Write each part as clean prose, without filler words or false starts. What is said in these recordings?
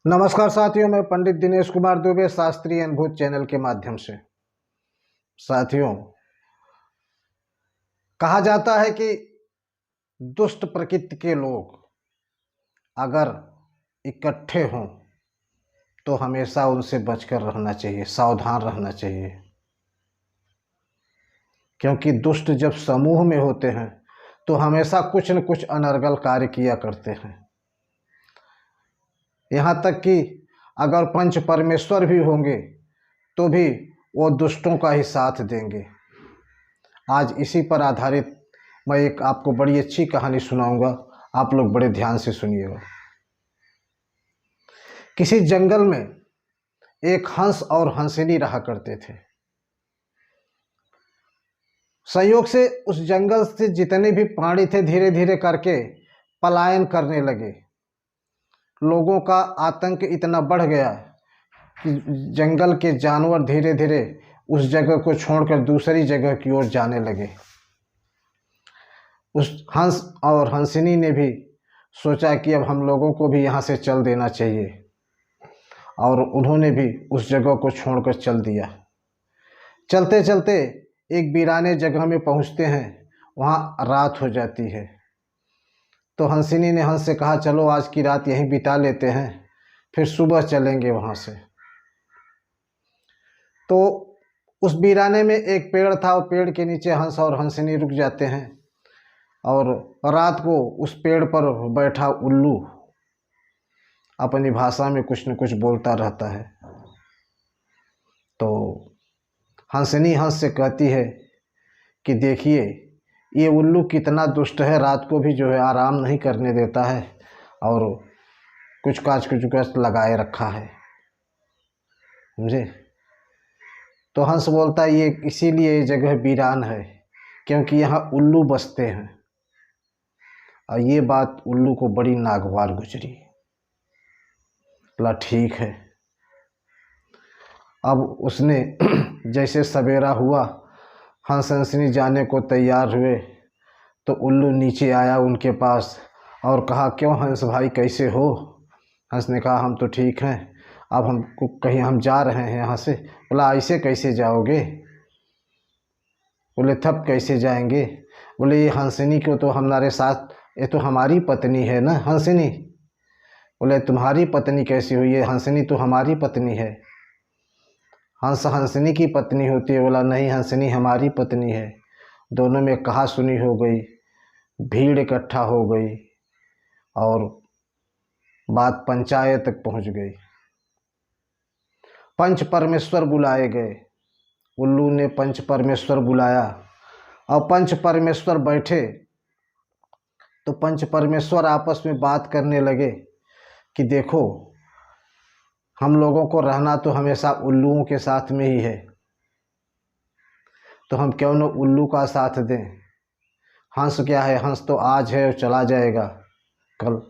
नमस्कार साथियों, मैं पंडित दिनेश कुमार दुबे शास्त्रीय अनुभूत चैनल के माध्यम से। साथियों, कहा जाता है कि दुष्ट प्रकृति के लोग अगर इकट्ठे हों तो हमेशा उनसे बचकर रहना चाहिए, सावधान रहना चाहिए, क्योंकि दुष्ट जब समूह में होते हैं तो हमेशा कुछ न कुछ अनर्गल कार्य किया करते हैं। यहाँ तक कि अगर पंच परमेश्वर भी होंगे तो भी वो दुष्टों का ही साथ देंगे। आज इसी पर आधारित मैं एक आपको बड़ी अच्छी कहानी सुनाऊंगा, आप लोग बड़े ध्यान से सुनिएगा। किसी जंगल में एक हंस और हंसिनी रहा करते थे। संयोग से उस जंगल से जितने भी प्राणी थे धीरे धीरे करके पलायन करने लगे। लोगों का आतंक इतना बढ़ गया कि जंगल के जानवर धीरे धीरे उस जगह को छोड़कर दूसरी जगह की ओर जाने लगे। उस हंस और हंसिनी ने भी सोचा कि अब हम लोगों को भी यहाँ से चल देना चाहिए, और उन्होंने भी उस जगह को छोड़कर चल दिया। चलते चलते एक वीराने जगह में पहुँचते हैं। वहाँ रात हो जाती है तो हंसिनी ने हंस से कहा, चलो आज की रात यहीं बिता लेते हैं, फिर सुबह चलेंगे वहाँ से। तो उस वीराने में एक पेड़ था, वो पेड़ के नीचे हंस और हंसिनी रुक जाते हैं, और रात को उस पेड़ पर बैठा उल्लू अपनी भाषा में कुछ न कुछ बोलता रहता है। तो हंसिनी हंस से कहती है कि देखिए, ये उल्लू कितना दुष्ट है, रात को भी जो है आराम नहीं करने देता है और कुछ काज कुछ लगाए रखा है, समझे। तो हंस बोलता है, ये इसीलिए ये जगह वीरान है क्योंकि यहाँ उल्लू बसते हैं। और ये बात उल्लू को बड़ी नागवार गुजरी। बोला ठीक है। अब उसने जैसे सवेरा हुआ, हंस हंसिनी जाने को तैयार हुए तो उल्लू नीचे आया उनके पास और कहा, क्यों हंस भाई, कैसे हो। हंस ने कहा, हम तो ठीक हैं, अब हमको कहीं हम जा रहे हैं यहाँ से। बोला ऐसे कैसे जाओगे। बोले तब कैसे जाएंगे। बोले ये हंसिनी को तो हमारे साथ, ये तो हमारी पत्नी है ना हंसिनी। बोले तुम्हारी पत्नी कैसी हुई है, हंसिनी तो हमारी पत्नी है। हंस हंसिनी की पत्नी होती है। बोला नहीं, हंसिनी हमारी पत्नी है। दोनों में कहा सुनी हो गई, भीड़ इकट्ठा हो गई और बात पंचायत तक पहुंच गई। पंच परमेश्वर बुलाए गए। उल्लू ने पंच परमेश्वर बुलाया और पंच परमेश्वर बैठे तो पंच परमेश्वर आपस में बात करने लगे कि देखो, हम लोगों को रहना तो हमेशा उल्लुओं के साथ में ही है, तो हम क्यों न उल्लू का साथ दें। हंस क्या है, हंस तो आज है और चला जाएगा, कल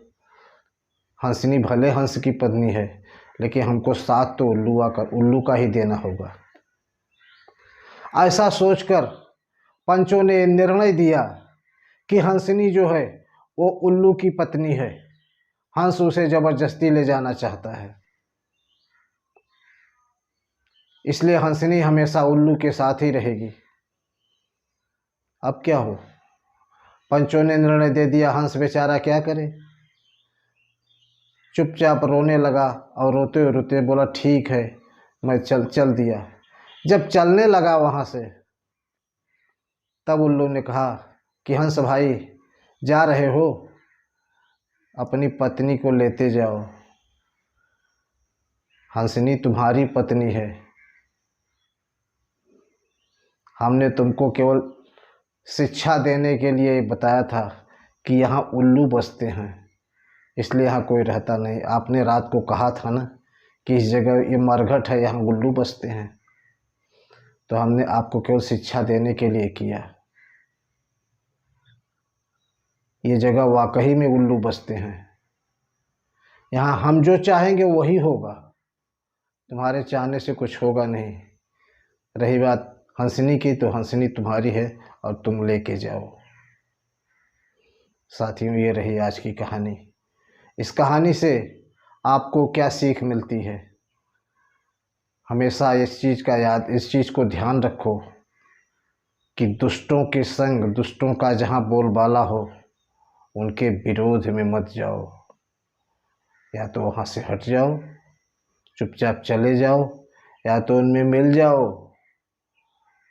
हंसिनी भले हंस की पत्नी है, लेकिन हमको साथ तो उल्लू का ही देना होगा। ऐसा सोचकर पंचों ने निर्णय दिया कि हंसिनी जो है वो उल्लू की पत्नी है, हंस उसे जबरदस्ती ले जाना चाहता है, इसलिए हंसिनी हमेशा उल्लू के साथ ही रहेगी। अब क्या हो, पंचों ने निर्णय दे दिया, हंस बेचारा क्या करे। चुपचाप रोने लगा और रोते रोते बोला ठीक है, मैं चल दिया। जब चलने लगा वहाँ से, तब उल्लू ने कहा कि हंस भाई, जा रहे हो, अपनी पत्नी को लेते जाओ, हंसिनी तुम्हारी पत्नी है। हमने तुमको केवल शिक्षा देने के लिए बताया था कि यहाँ उल्लू बसते हैं, इसलिए यहाँ कोई रहता नहीं। आपने रात को कहा था ना कि इस जगह ये मरघट है, यहाँ उल्लू बसते हैं, तो हमने आपको केवल शिक्षा देने के लिए किया। ये जगह वाकई में उल्लू बसते हैं, यहाँ हम जो चाहेंगे वही होगा, तुम्हारे चाहने से कुछ होगा नहीं। रही बात हंसिनी की, तो हंसिनी तुम्हारी है और तुम लेके जाओ। साथियों, ये रही आज की कहानी। इस कहानी से आपको क्या सीख मिलती है। हमेशा इस चीज़ को ध्यान रखो कि दुष्टों के संग, दुष्टों का जहाँ बोलबाला हो, उनके विरोध में मत जाओ। या तो वहाँ से हट जाओ, चुपचाप चले जाओ, या तो उनमें मिल जाओ।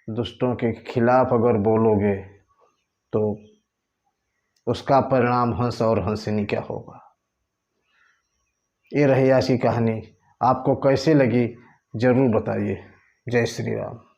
दुष्टों के खिलाफ अगर बोलोगे तो उसका परिणाम हंस और हंसिनी क्या होगा। ये रही आज की कहानी। आपको कैसी लगी ज़रूर बताइए। जय श्री राम।